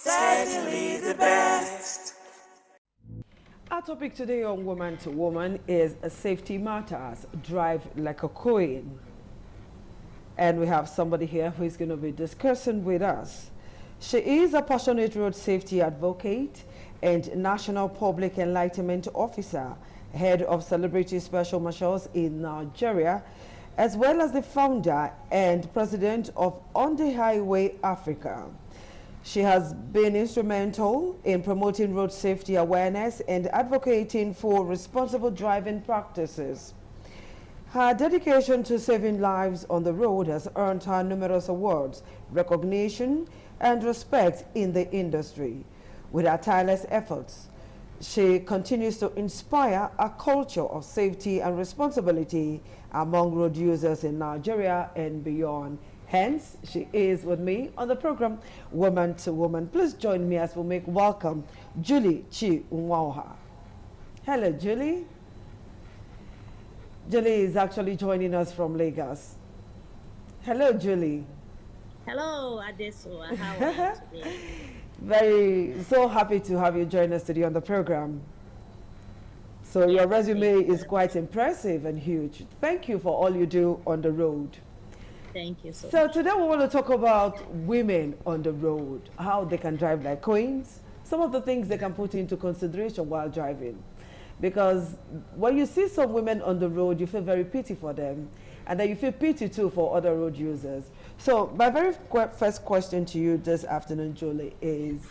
certainly the best. Our topic today on Woman to Woman is safety matters, drive like a queen. And we have somebody here who is going to be discussing with us. She is a passionate road safety advocate and National Public Enlightenment Officer, head of Celebrity Special Marshals in Nigeria, as well as the founder and president of On the Highway Africa. She has been instrumental in promoting road safety awareness and advocating for responsible driving practices. Her dedication to saving lives on the road has earned her numerous awards, recognition, and respect in the industry. With her tireless efforts, she continues to inspire a culture of safety and responsibility among road users in Nigeria and beyond. Hence, she is with me on the program, Woman to Woman. Please join me as we make welcome Julie Chi Unwaha. Hello, Julie. Julie is actually joining us from Lagos. Hello, Julie. Hello, Adesuwa. How are you today? So happy to have you join us today on the program. So your resume is quite impressive and huge. Thank you for all you do on the road. Thank you so So much. today we want to talk about women on the road, how they can drive like queens, some of the things they can put into consideration while driving. Because when you see some women on the road, you feel very pity for them. And then you feel pity too for other road users. So my very first question to you this afternoon, Julie, is,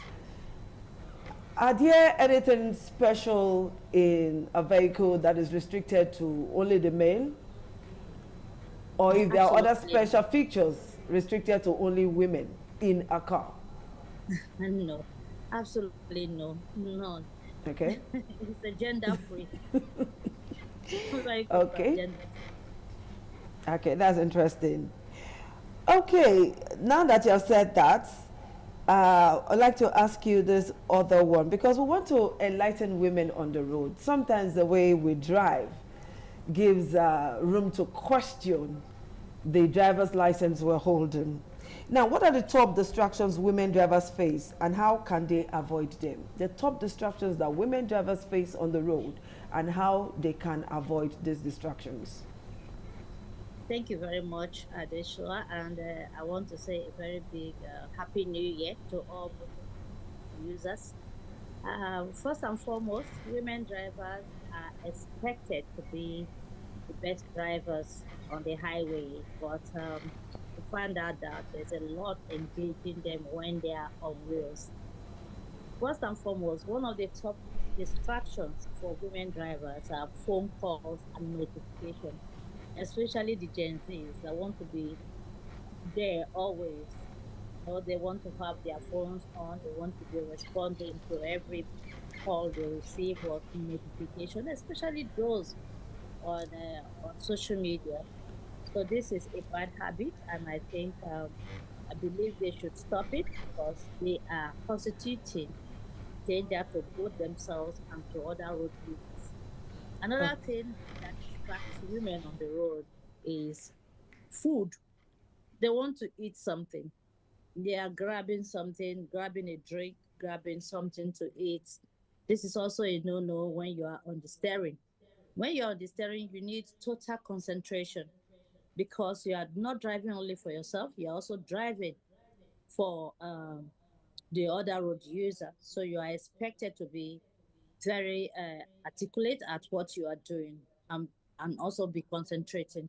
are there anything special in a vehicle that is restricted to only the male? Or if there are other special features restricted to only women in a car? No, absolutely no, none. Okay. It's a gender free. Okay. Okay, that's interesting. Okay, now that you have said that, I'd like to ask you this other one because we want to enlighten women on the road. Sometimes the way we drive gives room to question the driver's license we're holding. Now, what are the top distractions women drivers face and how can they avoid them? The top distractions that women drivers face on the road and how they can avoid these distractions. Thank you very much, Adeshua, and I want to say a very big Happy New Year to all users. First and foremost, women drivers are expected to be the best drivers on the highway, but we find out that there's a lot engaging them when they are on wheels. First and foremost, one of the top distractions for women drivers are phone calls and notifications, especially the Gen Zs that want to be there always. You know, they want to have their phones on, they want to be responding to every call they receive or notification, especially those on social media. So this is a bad habit, and I believe they should stop it because they are constituting danger to both themselves and to other road users. Oh, Another thing that distracts women on the road is food. They want to eat something. They are grabbing something, grabbing a drink, grabbing something to eat. This is also a no-no when you are on the steering. When you're on the steering, you need total concentration because you are not driving only for yourself, you're also driving for the other road user. So you are expected to be very articulate at what you are doing, and also be concentrating.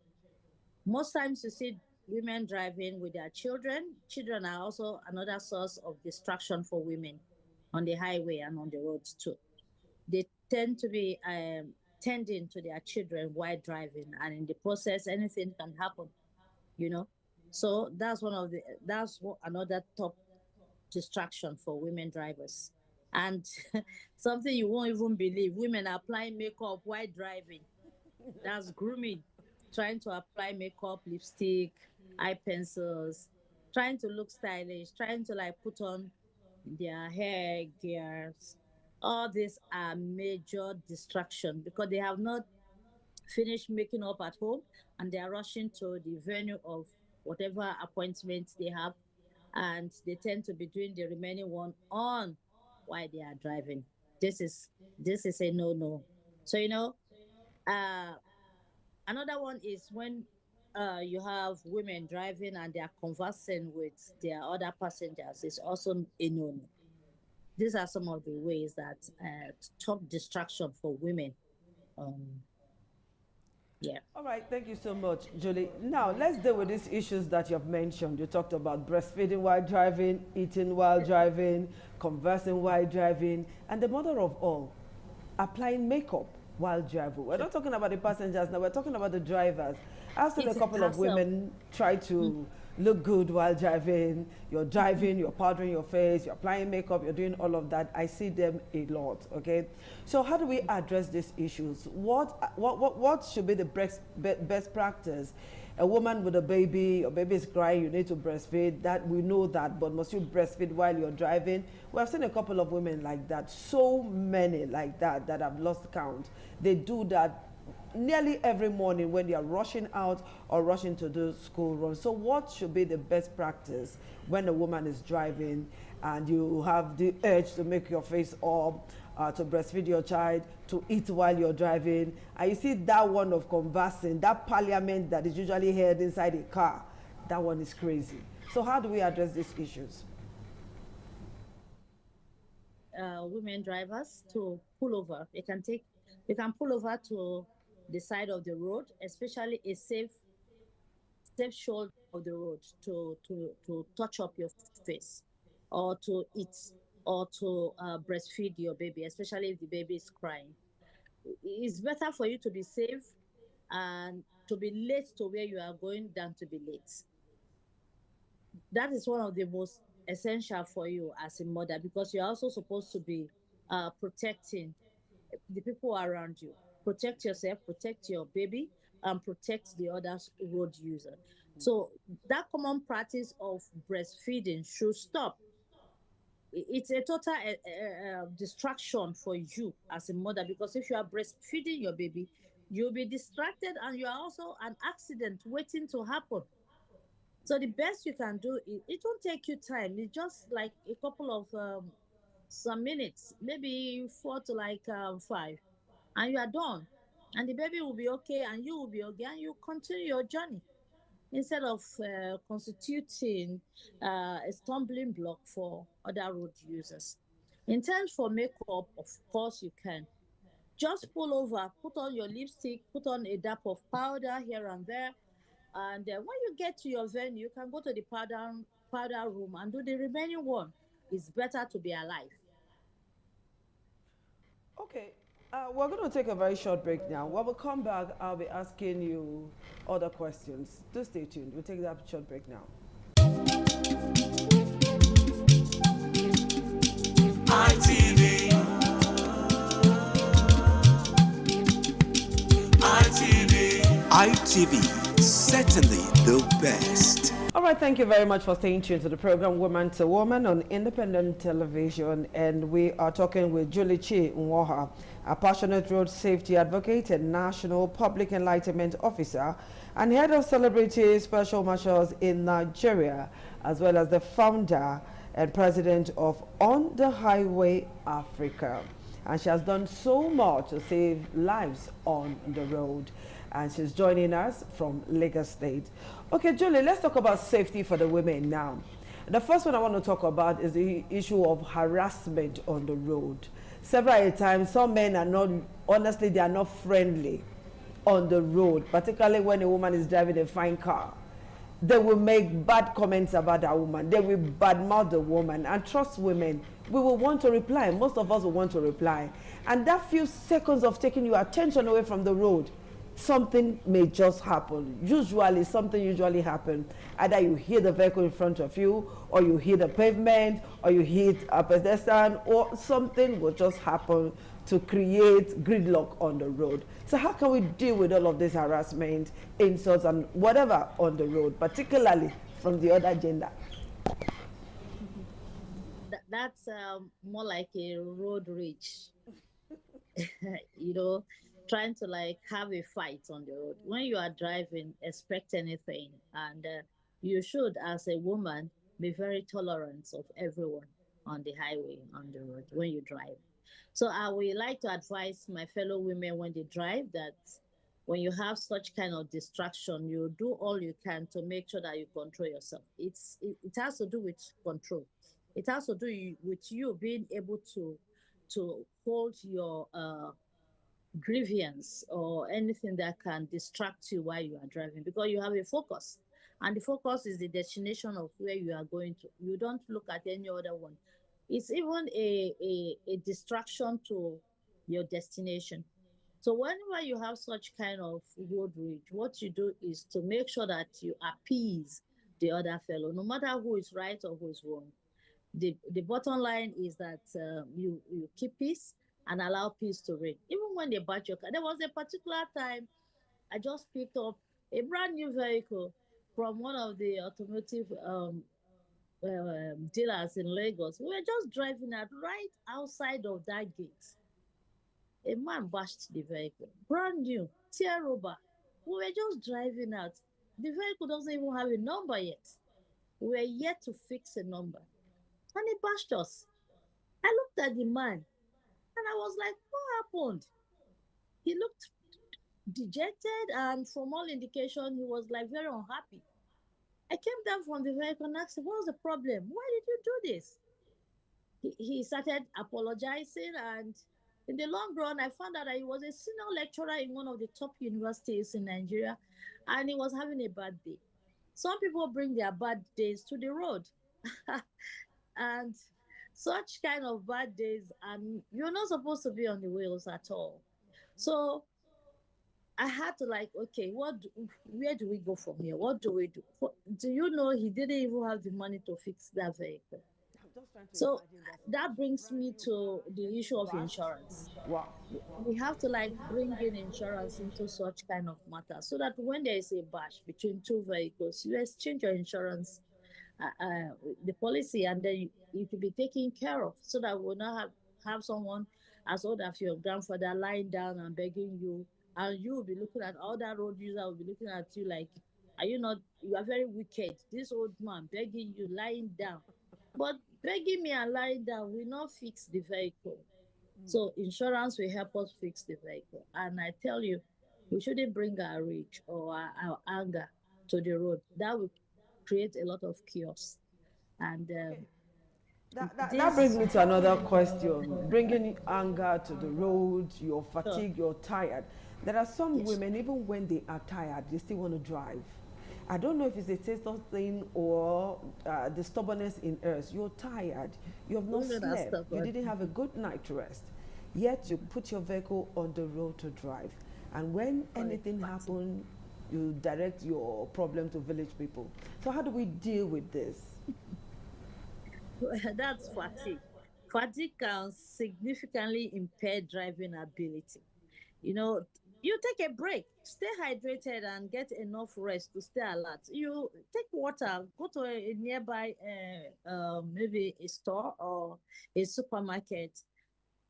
Most times you see women driving with their children. Children are also another source of distraction for women on the highway and on the roads too. They tend to be tending to their children while driving, and in the process, anything can happen, you know. So another top distraction for women drivers. And something you won't even believe, women are applying makeup while driving. That's grooming. Trying to apply makeup, lipstick, eye pencils, trying to look stylish, trying to like put on their hair gears. All these are major distraction because they have not finished making up at home and they are rushing to the venue of whatever appointment they have. and they tend to be doing the remaining one on while they are driving. This is this is a no. So uh another one is when you have women driving and they are conversing with their other passengers. It's also a no. These are some of the ways that top distraction for women. Um, yeah. All right, thank you so much, Julie. Now, let's deal with these issues that you've mentioned. You talked about breastfeeding while driving, eating while driving, conversing while driving, and the mother of all, applying makeup while driving. We're not talking about the passengers now, we're talking about the drivers. I've seen a Eating couple of ourselves. women try to look good while driving, you're powdering your face, you're applying makeup, you're doing all of that. I see them a lot, okay? So how do we address these issues? What should be the best practice? A woman with a baby, your baby is crying, you need to breastfeed, that we know that, but must you breastfeed while you're driving? We have seen a couple of women like that, so many like that, that have lost count. They do that nearly every morning when they are rushing out or rushing to do school runs. So what should be the best practice when a woman is driving and you have the urge to make your face up, to breastfeed your child, to eat while you're driving, and you see that one of conversing, that parliament that is usually held inside a car, that one is crazy. So how do we address these issues? Women drivers to pull over. You can pull over to the side of the road, especially a safe shoulder of the road to touch up your face or to eat or to breastfeed your baby, especially if the baby is crying. It's better for you to be safe and to be late to where you are going than to be late. That is one of the most essential for you as a mother because you're also supposed to be protecting the people around you. Protect yourself, protect your baby, and protect the other road user. So that common practice of breastfeeding should stop. It's a total distraction for you as a mother because if you are breastfeeding your baby, you'll be distracted and you are also an accident waiting to happen. So the best you can do is it won't take you time. It's just like a couple of some minutes, maybe four to like five, and you are done. And the baby will be okay, and you will be okay, and you continue your journey instead of constituting a stumbling block for other road users. In terms for makeup, of course you can. Just pull over, put on your lipstick, put on a dab of powder here and there, and when you get to your venue, you can go to the powder room and do the remaining one. It's better to be alive. Okay, we're going to take a very short break now. When we come back, I'll be asking you other questions. Do stay tuned. We'll take that short break now. ITV, ITV, certainly the best. All right, thank you very much for staying tuned to the program Woman to Woman on Independent Television. And we are talking with Julie Chi Nwoha, a passionate road safety advocate and National Public Enlightenment Officer and head of Celebrity Special Marshals in Nigeria, as well as the founder and president of On the Highway Africa. And she has done so much to save lives on the road. And she's joining us from Lagos State. Okay, Julie, let's talk about safety for the women now. The first one I want to talk about is the issue of harassment on the road. Several times, some men are not, honestly, they are not friendly on the road, particularly when a woman is driving a fine car. They will make bad comments about that woman. They will badmouth the woman. And trust women, we will want to reply. Most of us will want to reply. And that few seconds of taking your attention away from the road, something may just happen. Something usually happens. Either you hit the vehicle in front of you, or you hit the pavement, or you hit a pedestrian, or something will just happen to create gridlock on the road. So how can we deal with all of this harassment, insults, and whatever on the road, particularly from the other gender? That's more like a road rage. you know, Trying to like have a fight on the road. When you are driving, expect anything, and you should, as a woman, be very tolerant of everyone on the highway, on the road when you drive. So I would like to advise my fellow women when they drive that when you have such kind of distraction, you do all you can to make sure that you control yourself. It has to do with control. It has to do with you being able to hold your grievance or anything that can distract you while you are driving because you have a focus, and the focus is the destination of where you are going to. You don't look at any other one. It's even a distraction to your destination. So whenever you have such kind of road rage, what you do is to make sure that you appease the other fellow, no matter who is right or who is wrong. The bottom line is that you keep peace and allow peace to reign. Even when they bought your car, there was a particular time I just picked up a brand new vehicle from one of the automotive dealers in Lagos. We were just driving out right outside of that gate. A man bashed the vehicle, brand new, tear rubber. We were just driving out. The vehicle doesn't even have a number yet. We were yet to fix a number. And he bashed us. I looked at the man and I was like, what happened? He looked dejected, and from all indication, he was like very unhappy. I came down from the vehicle and asked him, what was the problem? Why did you do this? He started apologizing, and in the long run, I found out that he was a senior lecturer in one of the top universities in Nigeria, and he was having a bad day. Some people bring their bad days to the road. And such kind of bad days, and you're not supposed to be on the wheels at all. So I had to like, okay, where do we go from here? What do we do? Do you know he didn't even have the money to fix that vehicle? So that brings me to the issue of insurance. Wow. We have to like bring in insurance into such kind of matter so that when there is a bash between two vehicles, you exchange your insurance, the policy, and then you could be taken care of so that we'll not have someone as old as your grandfather lying down and begging you, and you will be looking at all that road user will be looking at you like, are you not, you are very wicked. This old man begging you, lying down. But begging me and lying down will not fix the vehicle. So insurance will help us fix the vehicle. And I tell you, we shouldn't bring our rage or our anger to the road. That will create a lot of chaos. And that brings me to another question. Bringing anger to the road, you're fatigued, you're tired. There are some women, even when they are tired, they still want to drive. I don't know if it's a testosterone thing or the stubbornness in us. You're tired. You have not slept. You didn't have a good night rest. Yet you put your vehicle on the road to drive. And when anything happens, you direct your problem to village people. So how do we deal with this? That's fatigue. Fatigue can significantly impair driving ability. You know, you take a break, stay hydrated, and get enough rest to stay alert. You take water, go to a nearby, maybe a store or a supermarket,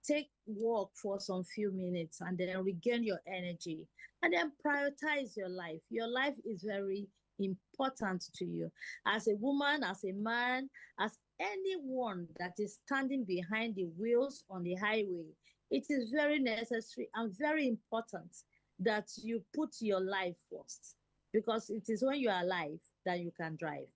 take walk for some few minutes, and then regain your energy, and then prioritize your life. Your life is very important to you as a woman, as a man, as anyone that is standing behind the wheels on the highway. It is very necessary and very important that you put your life first, because it is when you are alive that you can drive.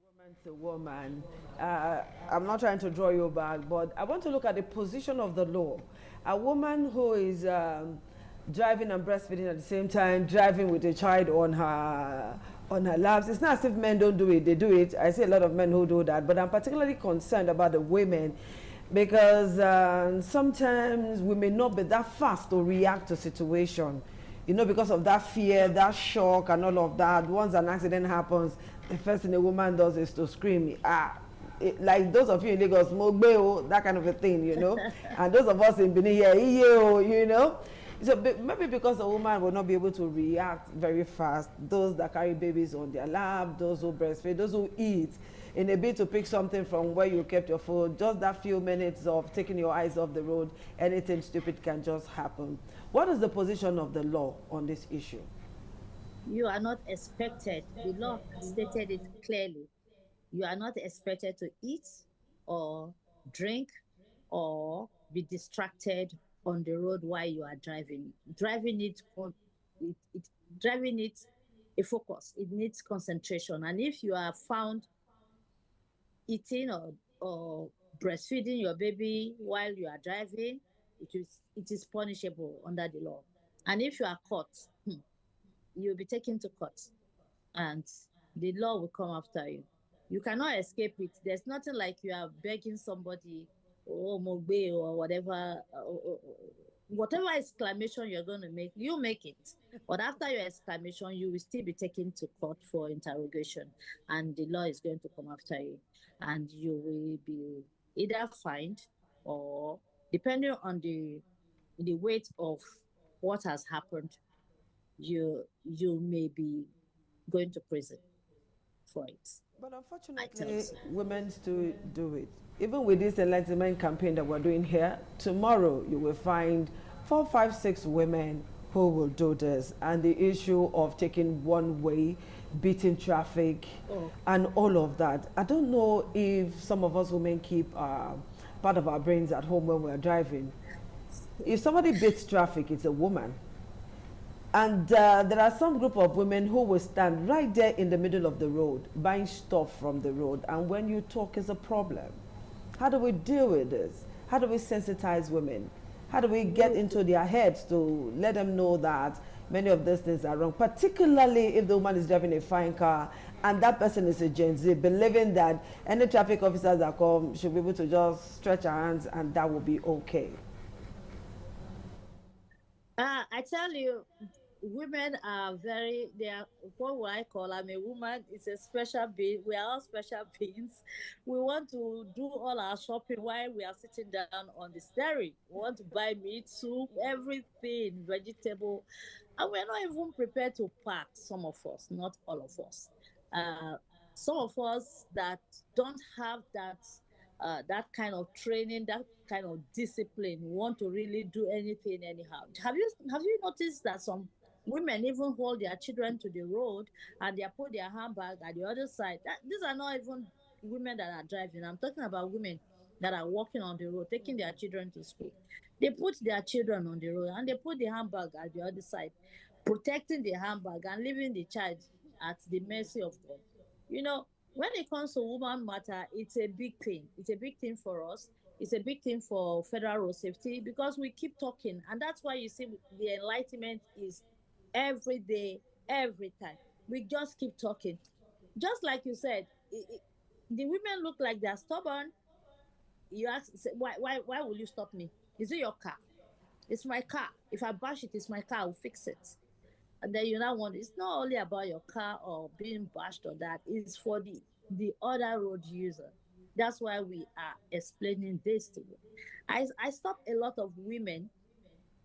Woman to woman, I'm not trying to draw you back, but I want to look at the position of the law. A woman who is driving and breastfeeding at the same time, driving with a child on her laps. It's not as if men don't do it, they do it. I see a lot of men who do that, but I'm particularly concerned about the women because sometimes we may not be that fast to react to situation, you know, because of that fear, that shock and all of that. Once an accident happens, the first thing a woman does is to scream, like those of you in Lagos, Mogbeo, that kind of a thing, you know, and those of us in Benin here, you know. So maybe because a woman will not be able to react very fast, those that carry babies on their lap, those who breastfeed, those who eat, in a bit to pick something from where you kept your food, just that few minutes of taking your eyes off the road, anything stupid can just happen. What is the position of the law on this issue? You are not expected, the law has stated it clearly. You are not expected to eat or drink or be distracted on the road while you are driving. It driving it a focus. It needs concentration. And if you are found eating or breastfeeding your baby while you are driving, it is punishable under the law. And if you are caught, you'll be taken to court and the law will come after you. You cannot escape it. There's nothing like you are begging somebody, oh, Mogbe, or whatever exclamation you're going to make, you make it. But after your exclamation, you will still be taken to court for interrogation, and the law is going to come after you, and you will be either fined or, depending on the weight of what has happened, you may be going to prison for it. But I tell unfortunately, you. women still do it. Even with this enlightenment campaign that we're doing here, tomorrow you will find 4, 5, 6 women who will do this. And the issue of taking one way, beating traffic, Oh, and all of that. I don't know if some of us women keep part of our brains at home when we're driving. If somebody beats traffic, it's a woman. And there are some group of women who will stand right there in the middle of the road, buying stuff from the road. And when you talk, is a problem. How do we deal with this? How do we sensitize women? How do we get into their heads to let them know that many of these things are wrong, particularly if the woman is driving a fine car and that person is a Gen Z, believing that any traffic officers that come should be able to just stretch our hands and that will be okay. I tell you, women are they are, what would I call, I'm a woman, it's a special being. We are all special beings. We want to do all our shopping while we are sitting down on the steering. We want to buy meat, soup, everything, vegetable. And we're not even prepared to pack, some of us, not all of us. Uh, some of us that don't have that kind of training, that kind of discipline, want to really do anything anyhow. Have you noticed that some women even hold their children to the road and they put their handbag at the other side? These are not even women that are driving. I'm talking about women that are walking on the road, taking their children to school. They put their children on the road and they put the handbag at the other side, protecting the handbag and leaving the child at the mercy of God. You know, when it comes to woman matter, it's a big thing. It's a big thing for us. It's a big thing for federal road safety because we keep talking, and that's why you see the enlightenment is every day, every time. We just keep talking. Just like you said, the women look like they're stubborn. You ask, say, why will you stop me? Is it your car? It's my car. If I bash it, it's my car. I'll fix it. And then you now want, it's not only about your car or being bashed or that, it's for the other road user. That's why we are explaining this to you. I stop a lot of women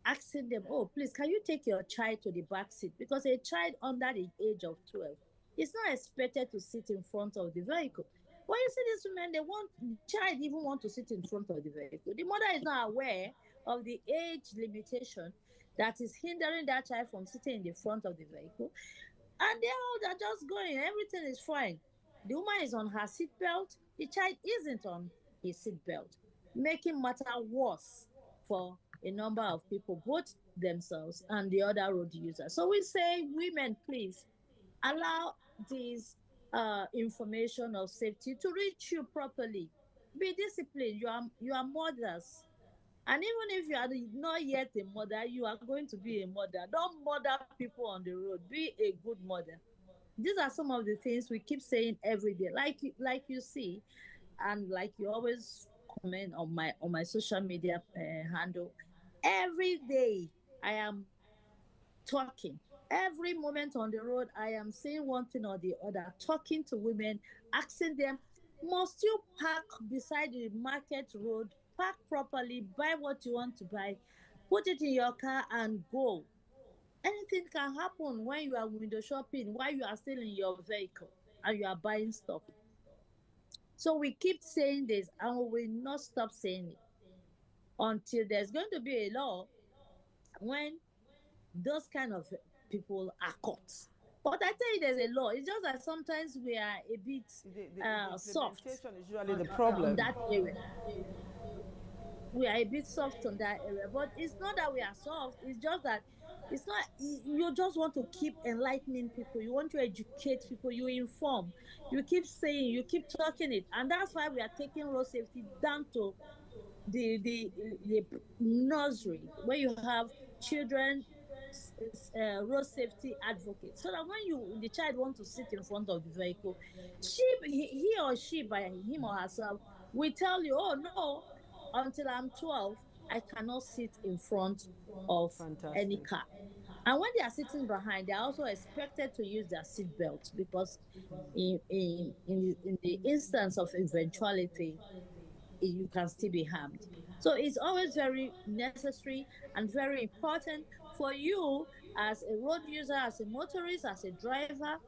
asking them, oh, please, can you take your child to the back seat? Because a child under the age of 12 is not expected to sit in front of the vehicle. When you see these women, they want, the child even want to sit in front of the vehicle. The mother is not aware of the age limitation that is hindering that child from sitting in the front of the vehicle. And they're just going, everything is fine. The woman is on her seatbelt, the child isn't on his seatbelt, making matter worse for a number of people, both themselves and the other road users. So we say, women, please allow this information of safety to reach you properly. Be disciplined. You are mothers, and even if you are not yet a mother, you are going to be a mother. Don't murder people on the road. Be a good mother. These are some of the things we keep saying every day. Like you see, and like you always comment on my social media handle. Every day I am talking. Every moment on the road, I am saying one thing or the other, talking to women, asking them, must you park beside the market road? Park properly, buy what you want to buy, put it in your car and go. Anything can happen when you are window shopping, while you are still in your vehicle and you are buying stuff. So we keep saying this and we will not stop saying it until there's going to be a law when those kind of people are caught. But I tell you, there's a law. It's just that sometimes we are a bit soft. Implementation is usually the problem. On that area. We are a bit soft on that area, but it's not that we are soft. It's just that it's not. You just want to keep enlightening people. You want to educate people. You inform. You keep saying. You keep talking it, and that's why we are taking road safety down to the nursery, where you have children road safety advocates, so that when the child wants to sit in front of the vehicle, he or she by him or herself will tell you, oh no, until I'm 12 I cannot sit in front of any car. And when they are sitting behind, they are also expected to use their seat belt, because in the instance of eventuality, you can still be harmed. So it's always very necessary and very important for you as a road user, as a motorist, as a driver,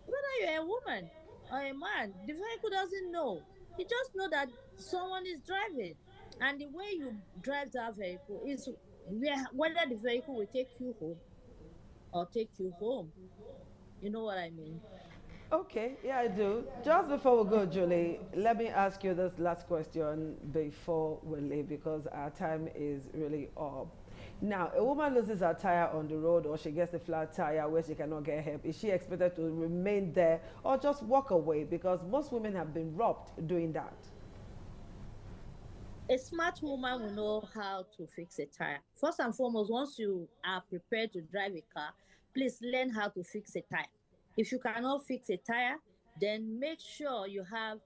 whether you're a woman or a man, the vehicle doesn't know. You just know that someone is driving. And the way you drive that vehicle is whether the vehicle will take you home or take you home. You know what I mean? Okay, yeah, I do. Just before we go, Julie, let me ask you this last question before we leave, because our time is really up. Now, a woman loses her tire on the road, or she gets a flat tire where she cannot get help. Is she expected to remain there or just walk away? Because most women have been robbed doing that. A smart woman will know how to fix a tire. First and foremost, once you are prepared to drive a car, please learn how to fix a tire. If you cannot fix a tire, then make sure you have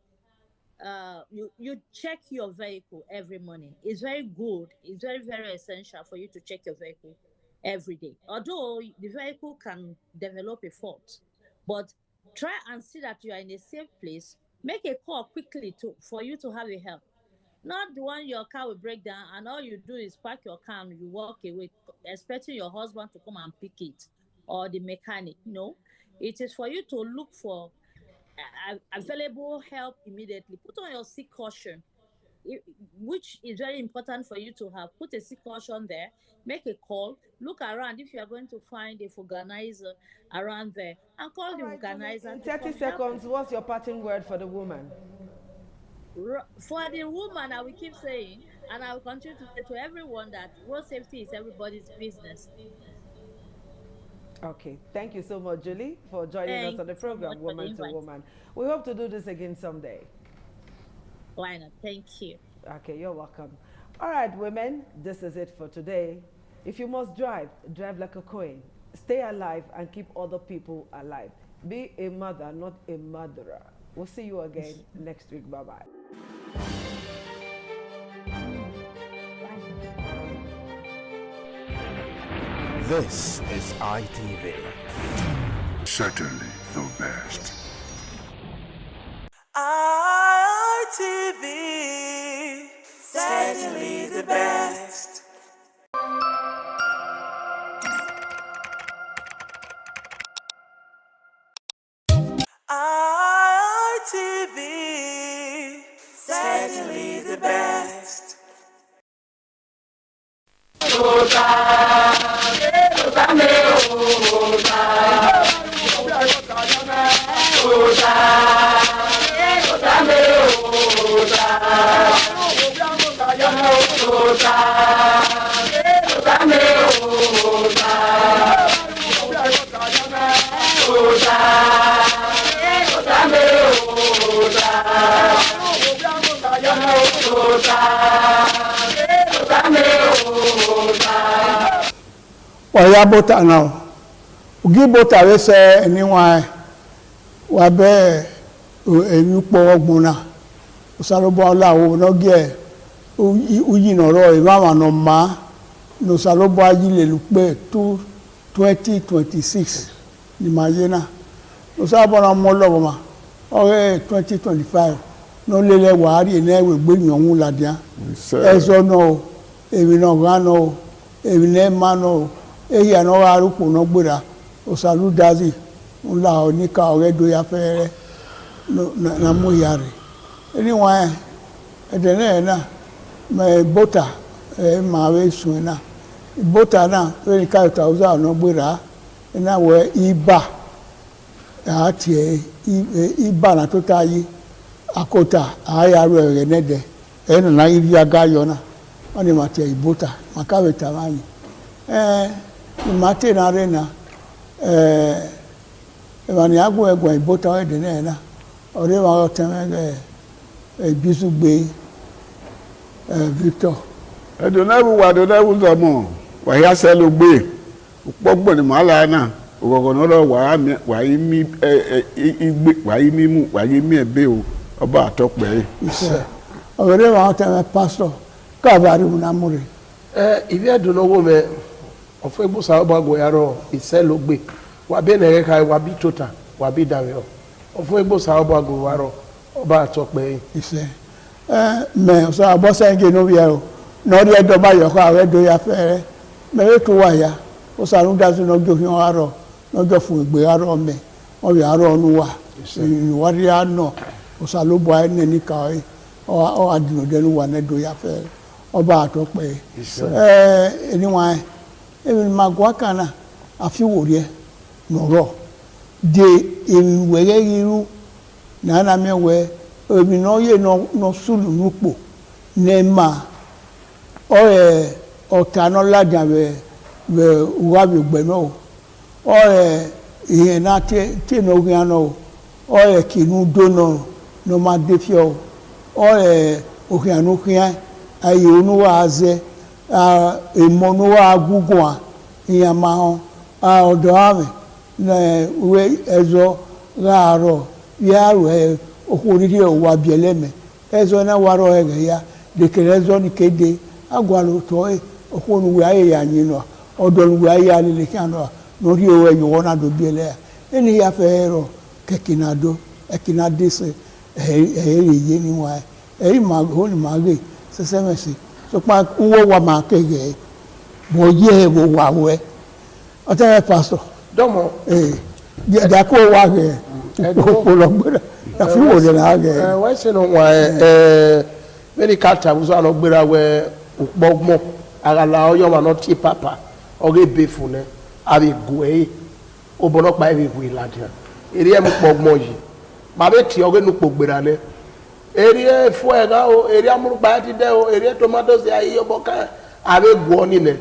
you check your vehicle every morning. It's very good. It's very, very essential for you to check your vehicle every day. Although the vehicle can develop a fault, but try and see that you are in a safe place. Make a call quickly for you to have a help. Not the one your car will break down and all you do is park your car and you walk away expecting your husband to come and pick it, or the mechanic. No, it is for you to look for available help immediately. Put on your seat caution, which is very important for you to have. Put a seat caution there, make a call, look around if you are going to find a vulcanizer around there, and call the vulcanizer. In 30 seconds, what's your parting word for the woman? For the woman, I will keep saying, and I will continue to say to everyone, that road safety is everybody's business. Okay, thank you so much, Julie, for joining us on the program, Woman to Woman. We hope to do this again someday. Why not? Thank you. Okay, you're welcome. All right, women, this is it for today. If you must drive, drive like a queen. Stay alive and keep other people alive. Be a mother, not a murderer. We'll see you again next week. Bye-bye. This is ITV. Certainly the best. ITV. Certainly the best. ITV. Certainly the best. Oya bota now. Ugi bota we say anyone wa be enyupo ogbona. Usalobo Olawo no ge uyi no ro e ma no ma no salobo ajile lupe 2026 ni mayena. No sabo na mo lobo ma. Ore 2025 no lele wa ri na we gbe yan ladian. Eso no ebi no ga no ebi ne ma no eyi ano arupo no gbera osalu dazi nla onika oredo ya fere na mu yare anyway edene na me bota ma we sun na bota na we ka 1000 no gbera na we iba ati ibana to tayi akota ayaru erenede enu na iri agayo na oni mate ibota makawe tamani mate na arena evani agwo egwa ibota ede na ore wa temege ebisugbe Victor edonebu wa donebu zamo wa ya selo gbe pogbo ni mala na ogogo no wa imi igbe wa imi mu wa imi ebe o oba atope ise ore wa teme pastor ka bari una muri ibi adonowo me ofo egbo sa oba go yaro iselo gbe wa be na kai wa bi tota wa bi dawe ofo egbo sa oba go waro oba atope ise me so abosa nge no bi o no ri edo ba yo ko awe do ya fere me we to wa ya o sa nu da no jo hin aro no jo fun egbe aro me o bi aro nu wa ni wa ri ano o sa lo bo ai ni ka o adino de nu wa na do ya fere oba atope anyway even magwa kana afi wori no ro de were yiru na na me we obi no ye no sulu nupo nema ọ̀tà náà lájà bẹ̀ wábi gbẹ̀mọ́ ìyẹn náà tí ní ogun àná kìnnú dóná ní ọmọ adéfíọ́ òkè ànúkìá ayé onúwà azẹ́ èmọ̀ onúwà agúgùn ìyẹn máa hàn ọ̀dọ̀ àmì ìwé ẹ̀zọ́ láàárọ̀ yàrá okwu oriri ụwa bieleme ezo na waro ege ya dekere ezo ni kede agwalo to okwu nu we aye ya yin no odolu we aye ale le kan no no ri o eyo wona do biele ya eni ya fero kekinado ekinadese ye ni wa ma ho ni ma ge sesemesi so pa uwo wa ma kege bo ye wo wa we o te pastor domo ja ko wa ge ko lo gbera afi wo de na ge why say no wa very kata wo so no gbera we upogmo agala oyo ma no ti papa oge be fun ne abi gwe obono pa ebi gu iladia eri e mu pogmo yi ma be ti oge nu pogbera ne eri e fu e ga o eri amuru pa ti de o eri tomatoes ya yi oboka abi gu oni ne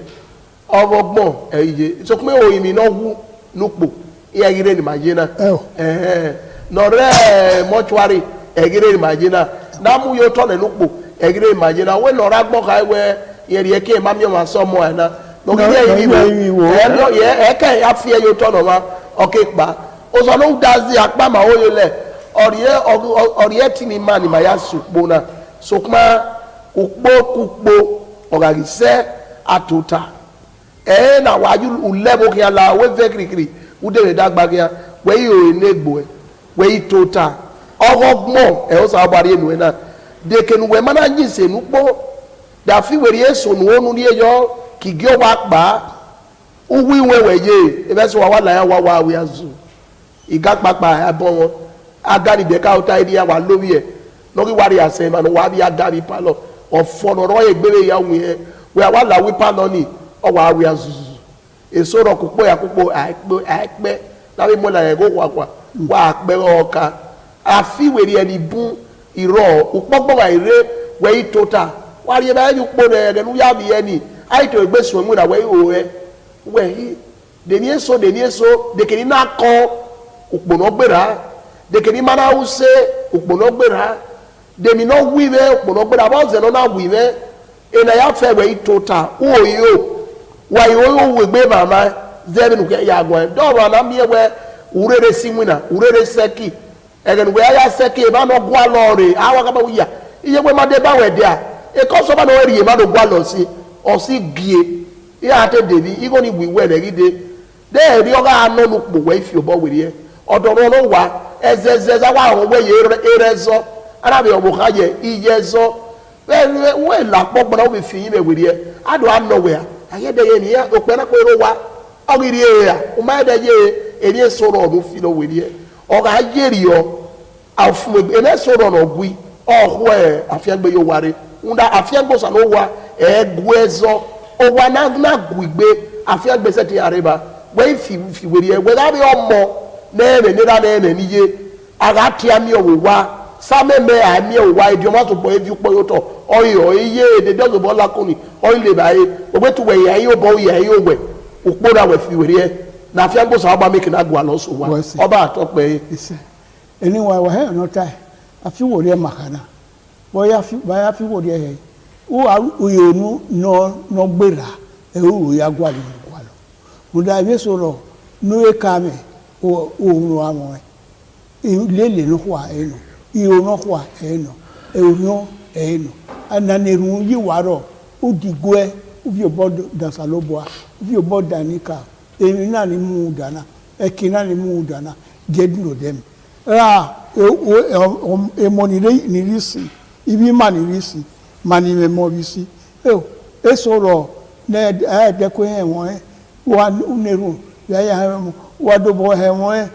ogogbo eje so pe o imi no wu nupo iya gire ni majina no re mortuary egire ni majina na mu yo to ne nupo egire ni majina we no ra gbo ka we yeri e ke ma mi ma so mo na no gire yi wo ye e ka ya fi yo to no ma o ke pa o so no dazi apa ma o yo le oriye ti ni ma ni ma ya supo na so kuma ukpo ogagise atuta na waju ulebo kia la we vekrikri ude dagba kia we yo enegbo we tota ogogmo o sa bari enu na de kenu we mana njise nupo da fi weri eso nu onu ni eyo kigi o wa pa uwi we weye ebe so wa la ya wa we azu iga papa abo won agari de ka ota iri wa lowi e no ki wari ase ma no wa bi agari palo ofo ro egbere ya wi we wa la wi palo ni o wa we azu eso ro kupo ya kupo aipe na we mo la ego wa pe oka afi weri eni bu iro upogbo wa ire we tota wari ba yu po ne nu ya bi eni ai to egbesu mu na we o we de ni eso de kini na ko ukpono gbera de kini mana use ukpono gbera de mi no wi me ukpono gbera ba ze no na wi me e na ya fe we tota o yo wa yo we gbe mama ze nu ke ya gwan do ba na mi we urere sinwina urere seki egen we ya seki ba no gwa lore awa ka ba wi ya iye we ma de ba we dia e ko so ba no ri e ma do gwa lo si o si gie ya te de bi igo ni wi we le gide de ri o ga no nu po we fi obo we ri e odoro no wa ezeze za wa we ye erezo ara bi obo ka ye iyezo we la popo na we fi yin me we ri e ado anno we aye de ye ni ya o pe na ko ro wa o ri e ya o ma de ye eri soro no fi no we ri e o ga yeri o afu e soro no gui o ho e afiagbe yo ware unda afiagbo sa no wa eguezo o wa na guigbe afiagbe se ti areba we fi we ri e we da bi omo neme nera neme niye agatia mi owa sameme ami owa idioma to boy vi po yoto oyo iye de dozo bo lakoni oyi le bae ogbetu we ya yi obo ya yi owe opora we fi were na fi agbo sa ba make na gwa lo so wa oba atope ise anyway wa he no tai afi wore makana boya fi wore he uyonu no gbera ewu ya gwa lo muda be so lo no e kame o no amon lele no kwa eno iyo no kwa eno ewo eno ananeru yi waro odigwe ubi obodo dasaloboa ubi obodo nika emi na ni mu dana ekina ni mu dana gedlo dem money ni risi ibi mani risi mani me mo risi esoro na de ko won wa uneru ya wa do bo he won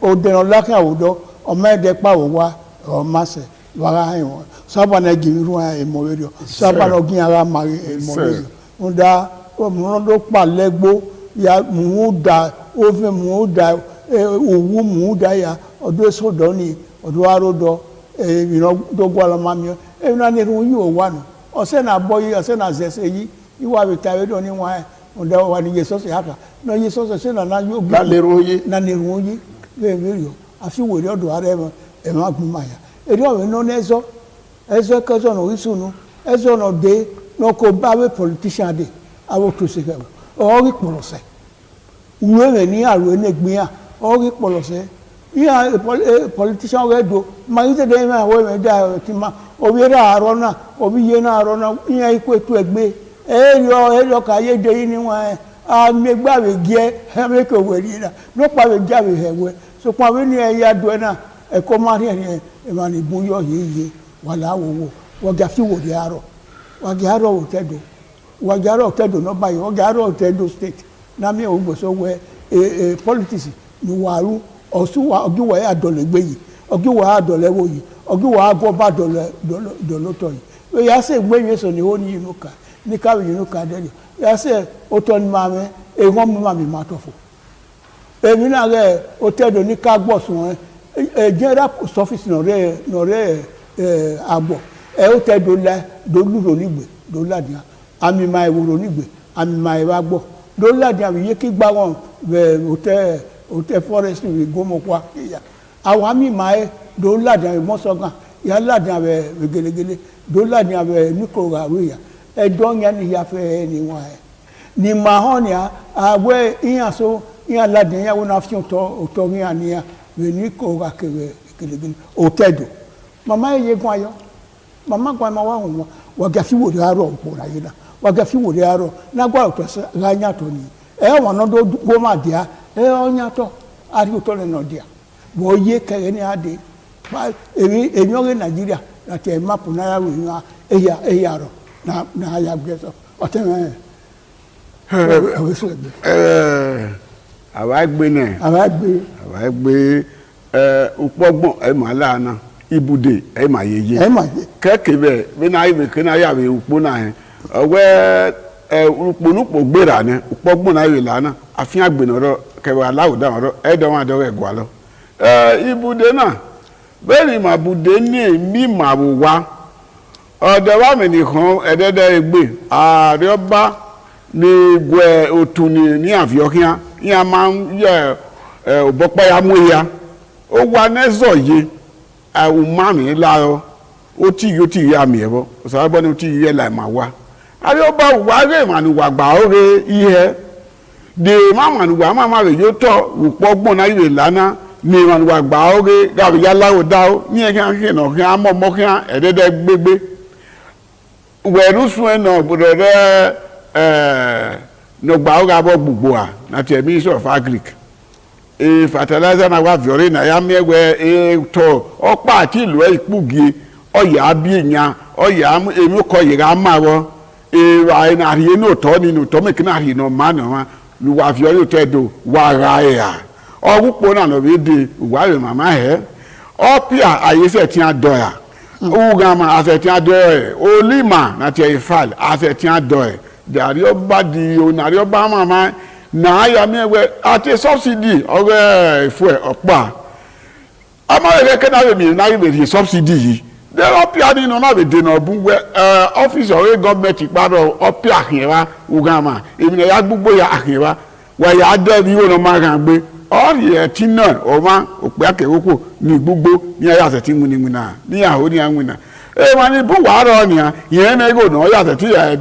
o de no la ka odo o me de pa o wa o mase wa ha won saba na giru ha e mo werio saba no gin ara ma e mo werio nda o mo do pa legbo ya mu da o fe mu da owu mu da ya odo so do ni odo arodo mi no do gwa la mami e na ni ru yi o wa no o se na boyi o se na zese yi iwa be tawe do ni wa nda wa ni yeso se haka no yeso se na yo na le ru yi le werio afi wori odo ara e ma gun ma ya e do we no nezo ezo ko zo no isunu ezo no de no ko bawe politician de awo to se gabo o ri polose uwe ni aro enegbin a o ri polose ya politician we do ma ite de ma we me da ti ma o bi ra aro na o bi ye na aro na yan iku etu egbe eyo ka ye de ni wa a me gba we gie me ko we ri na no pa we ja we hewe so pa we ni e ya do na e ko ma ri e ma ni bu yo ye wala wo wo ga fi wo di aro wa ga aro o tedo wa ga aro o tedo no ba yo wa ga aro o tedo state na mi o gbo so we politics ni waru osu wa ogi wa adole gbe yi ogi wa adole wo yi ogi wa go ba dole to yi ya se gbe yin so ni o ni inuka ni ka inuka de ya se o to ni ma me e won mu ma mi ma to fo èmi na re o tedo ni ka gbo sun general post office no re agbo o tedo la do lu ni gbe do la dia ami ma ewuro ni gbe ami ma e wa gbo do la dia wi ye ki gba won hotel forest we go mo kwa ya awa mi mae do la dia mo sogan ya la dia be gelegele do la dia be ni ko ga we ya e don ya ni ya fe ni wa ni ma hon ya awe iyan so iyan la dia ya wona fi to ri ania we ni ko ga kere gelegele hotel do mama ye gun ayo mama gwa ma wa won wa ga fi wo ri aro po ra yi na wa ga fi wo ri aro na gwa to se ga nya to ni e won no do go ma dia onya to ari to le no dia bo ye kere ni ade ba emi o Nigeria na te map na ya we na eya ro na ya gbeso o te àwa gbe upogbon e ma la na ibude e ma yeye keke be na ibe ke na ya we upo na he owe uponupo gbera ni upogbon na we la na afin agbenoro kewa lawuda oro edo wa do egwa lo ibude na be ni ma bude ni mi ma wo wa odo wa me ni kan edede egbe are oba ni gwe otuni ni aviokia ya ma ye obopa ya mu ya o wa nezo ye awu ma mi la o ti ya mi ebo so abo ni o ti ye la ma wa ari oba wa re ma ni wa gba ore ihe de mama nu gba mama re yo to upogbon na ire lana ni ma nu gba ore ga bi ya lawo da o ni e kan ke no kan mo mo kan edede gbegbe weru sun e no bodo re no gba o ga bo gbugbo a na ti Ministry of Agric fertilizer na wa viore na ya mewe to opa ati ilu e ipugi oya bi eyan oya emi ko yira mawo ra na ri no to ni no to me kina ri no ma no lu wa viore to do wa ra ya ogupo na no be de wa re mama he opia ayese ti adoya ugama aseti adoye olima na ti ifal aseti adoye dari oba di onari oba mama na ya mi we ati subsidy ore fu opa ama le ke na mi na be subsidy yi de opia ni no na be de no bu we office of government iparo opia ahinwa ugama emi na ya gbugbo ya ahinwa wa ya de bi wo no ma kan gbe ori e ti na o ma ope akewoko ni gbugbo ni aya se ti munimuna ni aho ni anwina ma ni bu wa ro ni yen na go no ya se ti ya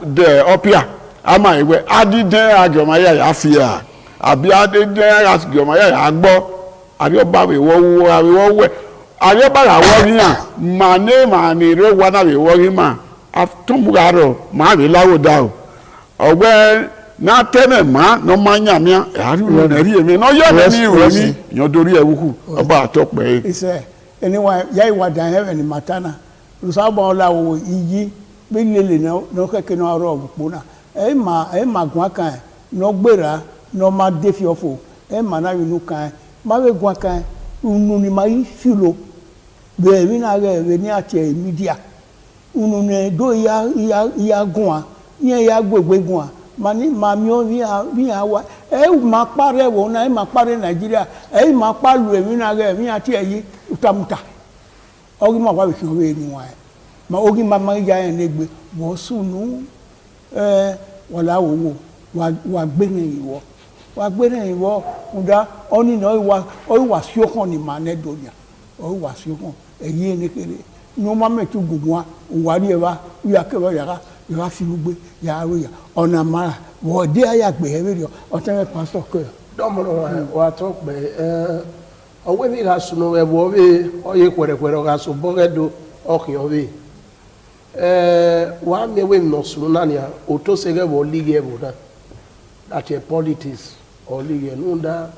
de opia ama iwe adiden agoma ya afia abi adiden agoma ya gbo abi oba we wo we abi oba la wo ni ma ni re wa na we wo ri ma atumugaro ma we lawo da ogbe na teme ma no manya mi ari ro na ri emi no yo na ni ro mi yan dori ewuku oba atope ise anyone ya iwa dan heaven ni matana usabo ola wo iyi bi lele no keke no ro opona e ma gwa kan no gbera no ma defi ofo e ma na yinu kan ma we gwa kan unu ni ma filo be mi na re ni ati media unu ne do ya gwa yen ya gbegbe gwa mani ma mi o vi awa e ma pare wo na e ma pare Nigeria e ma palu e mi na re mi ati eyi utamuta ogi ma wa we so we ni wa ma ogi ma ya en egbe wo sunu wala wo wa gbere iwo nda oni no wa siokon ni manedonia o wa siokon eyi ni kere no ma metu gugun wa ri e ba ya ke ba ya fi gbugbe ya ro ya ona mara wo de aya gbe e ri o tan pastor ko domo wa to pe owe mi ga sunu e wo be oye kwere ga so bogedo okin owe wa me we no sunu na ni o to sege wo ligue e boda that politics or ligue nunda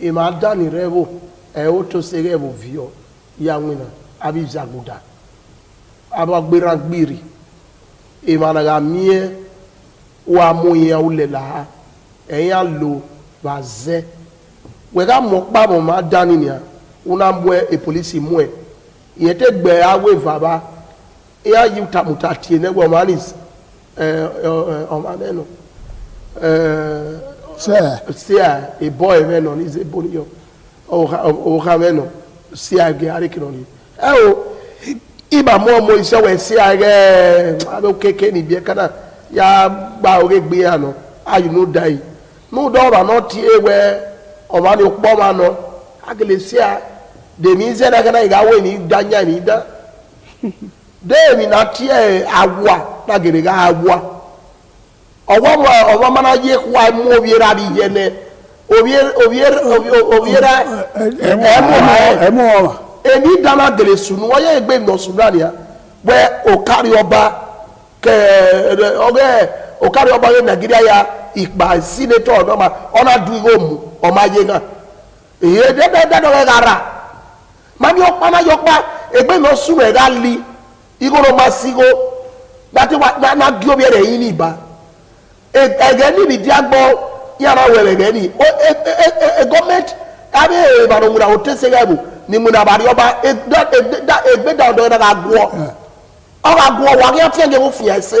e ma dani revo e o to sege wo vio ya nwina abi zaguda abagbera gbiri e ma na ga mie wa mo yan ulela e yan lo ba ze we ga mo pa mo ma dani ni una mwe e police mwe yete gbe awe vaba ya yi tamuta tie ne gbo manis o ma neno sia e boy meno ni ze bonio o ha meno sia ge ari kinoni o iba mo ise we sia ge abe keke ni bie kana ya gba ore gbe ano ayu no dai no do ra no tie we o ma ni po ma no agele sia de mi ze na kana ga we ni danya ni da de mi na tie awa na gere ga awa owo mana ye kwa mu obiera bi ye ne obiera emu eni dana gele sunu wo ye gbe no sunu ania we o carry oba ke o carry oba ye Nigeria ya ipa senator no ma ona du igomu o ma ye na e de do gara mani o pa na yo pa egbe no sunu e ga li igoro masigo dati wa na gi obiere yin ni ba ege ni bi diagbo yara wele geni o government abe ba no mura o tese gabu ni muna ba ri oba egbe da do na ga gwo o ga gwo wa ke tienge wo fiase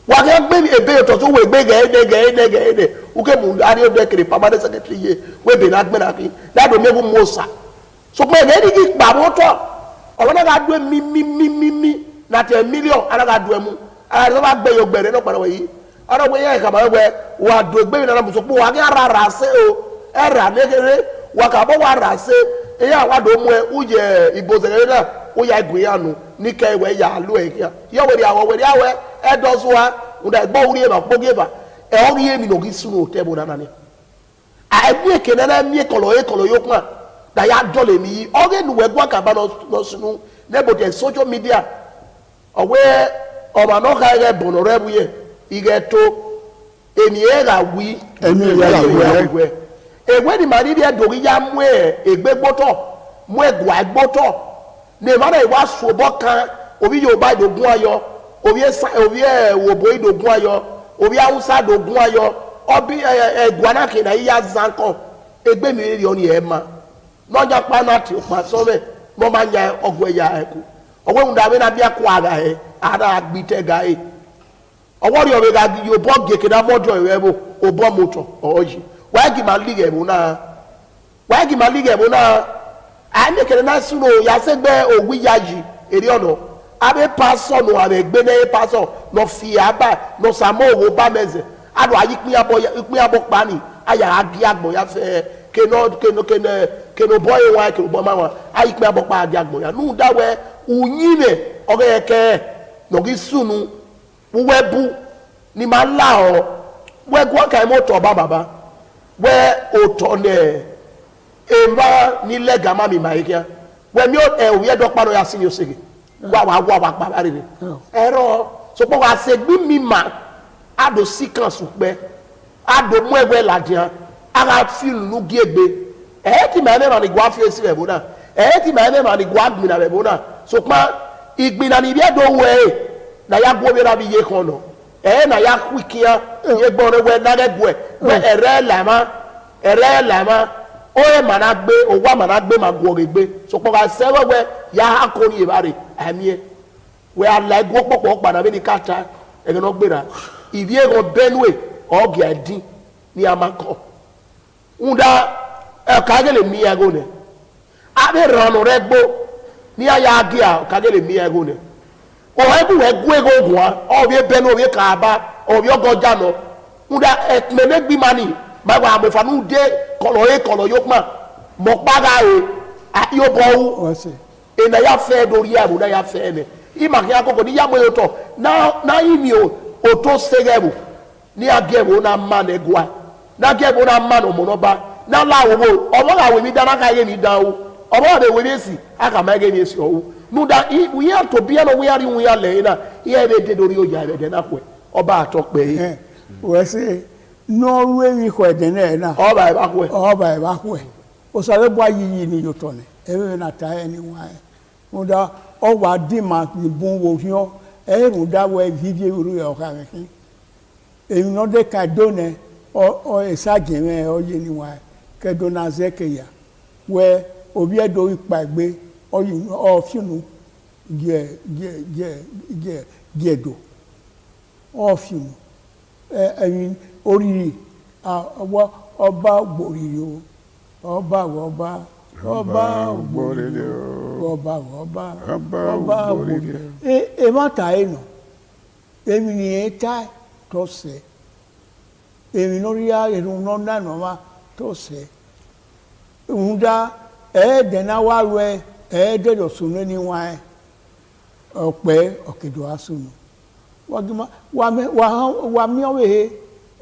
wa ke gbe ebe to we gbe ge uke mu ari o de kire permanent secretary ye we be na gbe na ki da do mebu mosa so pe ge ni ki pa mo to o na ga do mi na te million ara ga do mu ara ba gbe yo gbere no pa we yi ara we ye ka ba we wa do gbe mi na mo so po wa ke ara se o era negere wa ka bo wa ra se e ya wa do mu e uje ibozere na o ya igun ya nu ni ke we ya lu e ya yo we awe e do so wa unda gbo uri e ba gboge ba e o ri emi no gi sunu te bo na ni a e bi e ke na mi e kolo yo kwa da ya dole mi o ge nu we gwa ka ba no sunu nebo de social media owe o ma no ka ge bono rebu ye ige to eni e ga wi emi ya we egbe ni mari dia dori ya mu egbe gboto mu egwa gboto ne ma na iwa sobo kan obi yo ba dogun ayo obi wo boy dogun ayo obi Hausa dogun ayo obi egwa na ke na ya zanko egbe mi ri oni e ma no ja pa na ti o pa so be mo ma nya ogwe ya eku ogwe unda be na bia kwa aga e ara agbite ga e owori obe ga yo bo geke na mojo ebo obo moto oji wa gi ma lige mu na ani kele na suno ya segbe owi yaji eri ono abe pastor no abe gbe na pastor no fi aba no samo owo ba meze ado ayi pin abo pa ni aya agi agbo ya fe keno boy wa ke bo ma wa ayi pin abo pa agi agbo ya nu dawe unyime ogeke no gi sunu webu ni ma la o we gwa kai mo to ba baba we o to ne ema ni lega ma mi ma ikia we mi o we do paro ya sin yo sege wa pa bari ni ero so po wa se gbi mi ma ado sikan supe ado mu ewe ladian ara feel nu giegbe ti ma me ma ni gwa fi esi re bona ti ma me ma ni gwa gbin na re bona so pa igbin na ni bi do we na ya gwo bi ra bi ye kan no na ya kwikia ye gbon we na re gwe we ere lama oye managbe owa managbe magwo regbe so po ga se we ya akori e bare amie we ala gwo popo pada be ni kata e no gbera ibi e go benue ogi adin ni amako unda e kagele mi ago ne abe ranu regbo ni aya agia kagele mi ago ne o ebu we gwe go gwa o bi benu o bi kaaba o bi ogoja no unda etmene gbi mani ba wa mo fanu de kolo yokma mo paga yo bo o se e na ya fe do ri abu na ya fe ne I ma ya koko ni ya mo to na imi o to segebu ni agebo na man egwa na gebo na man o mo no ba na la wo omo ga we mi da na ka ye mi da o omo de we si aka ma ge mi esi o nu da we have to be no we are le na ye be de do ri o ja be de na kwe oba atokpe we se no we ko de na oba e ba kwe o sare bo ayi ni yo to ne e we na ta eni wa o da o wa di ma ni bon wo hion e ru da we vivie ru e o ka kin e no de ka do ne o e sa jeme o ye ni wa ke do na ze ke ya we obi e do ipa gbe o yi o fiunu je do o fiunu ẹyin oriri ọba gbòrìrì o ọba gbòrìrì o ọba gbòrìrì e má ta ẹ nọ èmi ni ẹ ta tó sẹ èmi lórí ẹrù náà nànà má tó sẹ ń dá ẹ̀ẹ́dẹ̀ná wá rẹ ẹ̀ẹ́dẹ̀dọ̀ sùn ní wọn ẹ ọ̀pẹ ọ̀kẹ́dọ̀ á sùn wa mi owe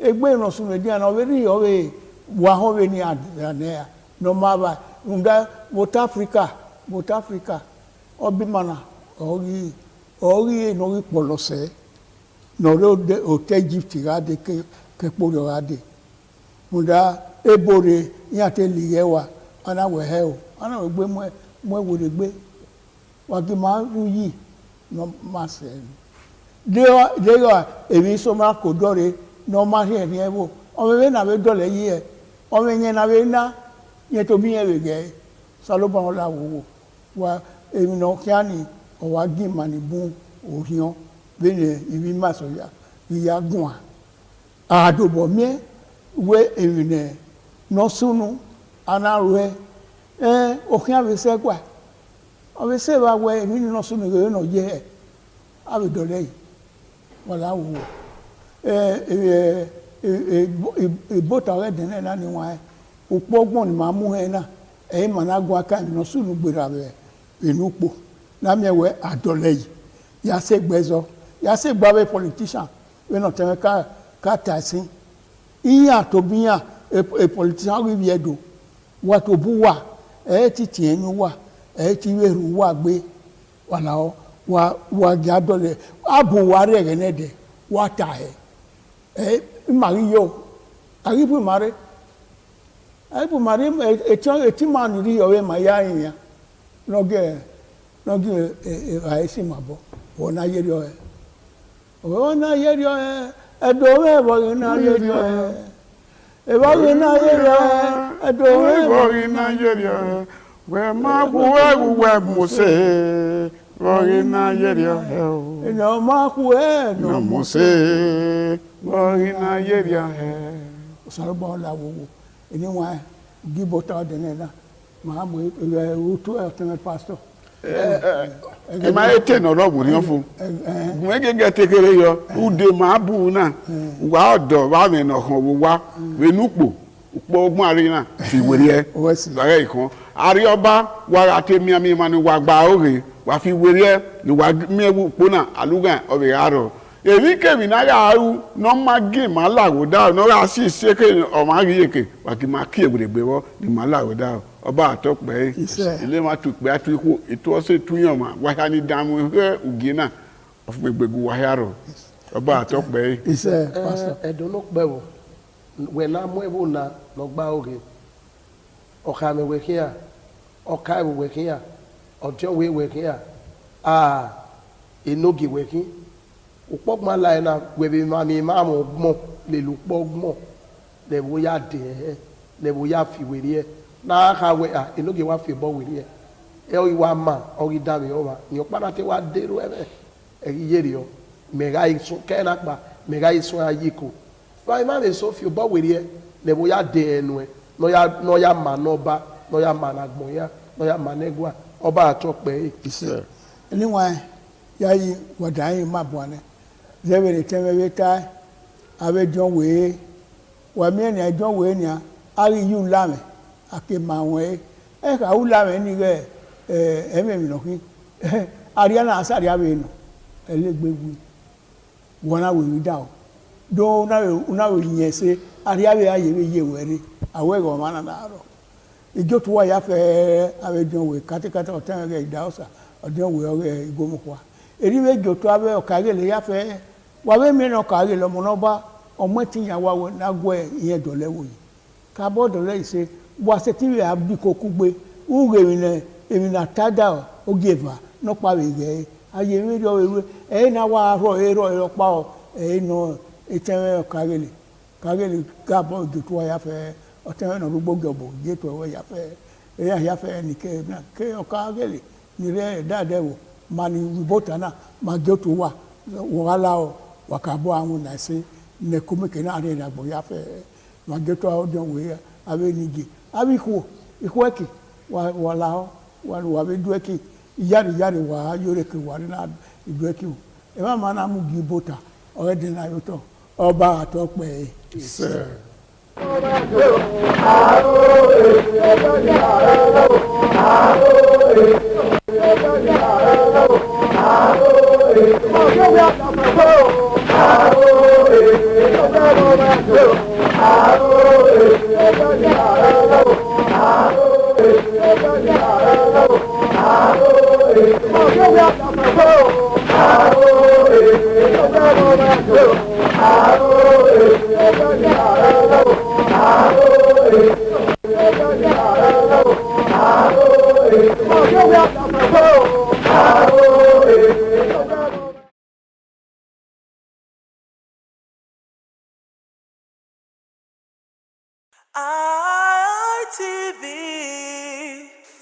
egbe no sunu dia na owe ri owe wa howe ni adane no maba unda South Africa obi mana ori no ri polose no ro de o Egypt ga de ke poro ga de unda ebore ya te liye wa ana we he o ana we gbe mo wo de gbe wa ki ma ru yi no ma se Deo ebi so ma ko dore no ma he ni ebo o me na be dole yi e o me yen na be na yen to bi yen be ge salo ba la wo wa ebi no kiani o wa gi mani bu o hion be ni ibi ma so ya gun a do bo mi we ebi ne no sunu ana ro o kian be se kwa o be se ba we ebi no sunu ge no je a be dole yi wala wo bota re den na ni wa opogbon ni ma mu he na e ma na gun aka ni no sunu gbera be enupo na mi we adole yi ya se gbezo ya se gba be politician we no te ka tasin iya to biyan e politician wi bi edo wa to bu wa ti ti enu wa ti weru wa gbe wala o wa gadole abu ware genede wata Mario aribu mare eti man ri owe ma ya yin noge ai si mabo wona yeri o na yeri edo we bo na yeri e bo na yeri edo we bo na yeri we ma bu we mo se Borina yeria he. Eno makwe no Mose. Borina yeria he. Sarbo la wo. Anyway, give out the nena. Mahamu utu ultimate pastor. E ma ete no ro wo ni ofun. Gwe gege tekere yo, ude ma bu na. Wa odo wa me no kan wo wa, we nupo. Upo ogun arena fi were e. Bare ikon. Ari oba wa atemi ami ma ni wa gba ore, wa fi were e ni wa mi ewu pona alugan obe aro. Èmi kèmí náà yà áwú náà má gé má làwò dá náà yà sí ìṣèké ọmọ àríyèké wà kí má kí èwúrẹ́ gbé wọ́ ni má làwò dá ọba àtọ́pẹ́ ilé má tó pé àtúkú ètò ọ̀sẹ̀ túyàn mà wáyà ní dààmú ẹ̀ ògì náà ọ̀fun gbẹgbẹgbẹ wáyà rọ̀ ọba àtọ́pẹ́. ẹ̀dùn ló pẹ́ wò wẹ̀ náà mú ẹ̀wò náà lọ́gbà ògè ọ̀ka mi wẹ̀ kíyà ọ̀ka ẹ̀wò wẹ̀ kíyà ọ̀jọ́ wẹ̀ kíyà ìnógì wẹ̀ kíyà. Upogma la na webe mami mamu gmo le lupogmo le boya de le boya fi werie na ka we enoge wa fi bo werie e o iwa ma o ri da mi o ma ni o para te wa de ro e yeri o me ga isun ke na pa me ga isun ayiko fa ma me so fi bo werie le boya de enu e no ya ma no ba no ya ma na gbon ya no ya ma negwa oba atope ise anyway yayi wadai ma bwane zebere temebe tai abe jon we wa mi ni jon we ni ari yu lame ake ma won e ka u lame ni ge eme mi no ki ariana asari abe no elegbegbu wona we da o do na we yin se ari abe aye be ye were awe go ma na ro ijo to wa ya fe abe jon we katikata o tan ge da osa odon we o igomo kwa eri we jo to abe o ka ge le ya fe wawe mi no ka ge lo mo no ba omo ti yan wa na gwe iyen do lewo yi ka bo do le se wa se ti we abi ko kugbe u ge mi ne emi na tada o geva no pa we ge aye mi do we na wa ro pa o no etewe ka ge le ka bo do to ya fe o te no rugbo gbo je to we ya fe ya fe ni ke na ke o ka ge le ni re da de wo mani bota na ma jo to wa wala o wakabo awon na se ne kumeke na re na gbo ya fe ma je to o don we abe nigi abi ku ikweki wala o wa be dueki yari wa yore ke wa na dueki o e ma na mu gi bota o de na yo to oba atope se ITV,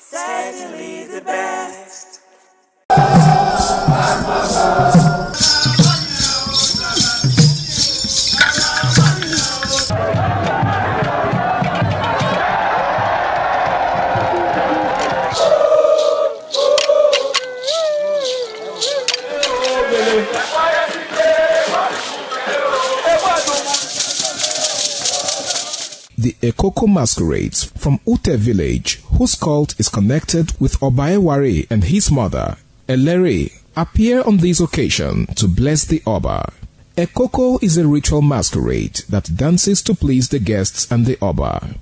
certainly the best. The Ekoko masquerades from Ute village, whose cult is connected with Obaeware and his mother, Elere, appear on this occasion to bless the Oba. Ekoko is a ritual masquerade that dances to please the guests and the Oba.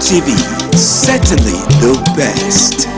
TV, certainly the best.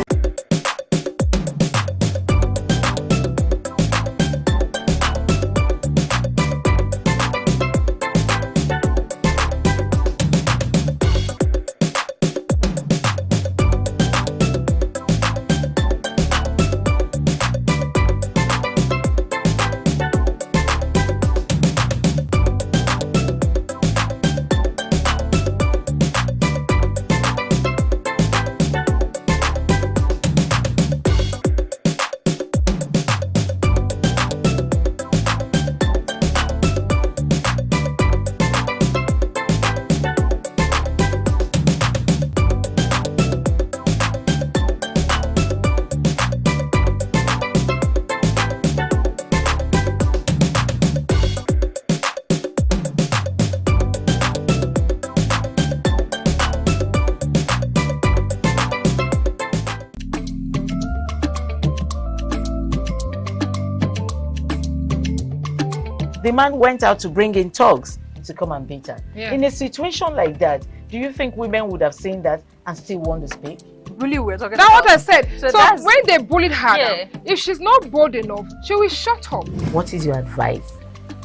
The man went out to bring in thugs to come and beat her. Yeah. In a situation like that, do you think women would have seen that and still want to speak? Really, we're talking That's about. What I said. So when they bullied her, Yeah. if she's not bold enough, she will shut up. What is your advice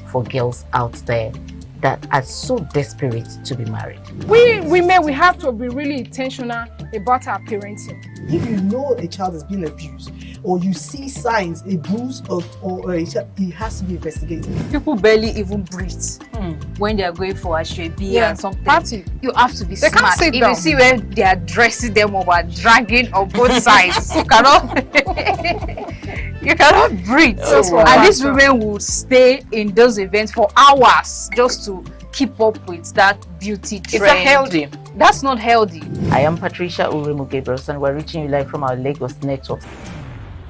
for girls out there that are so desperate to be married? We women, we have to be really intentional about our parenting. If you know a child is being abused, or you see signs, a bruise or a child, it has to be investigated. People barely even breathe when they are going for a shrebi and something. Party. You have to be They smart. can't sit if down. you see where they are dressing them up and dragging on both sides, you cannot breathe. And these women would stay in those events for hours just to keep up with that beauty trend. Is that healthy? That's not healthy. I am Patricia Uremu Gabriels and we're reaching you live from our Lagos network.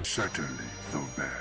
Certainly the best.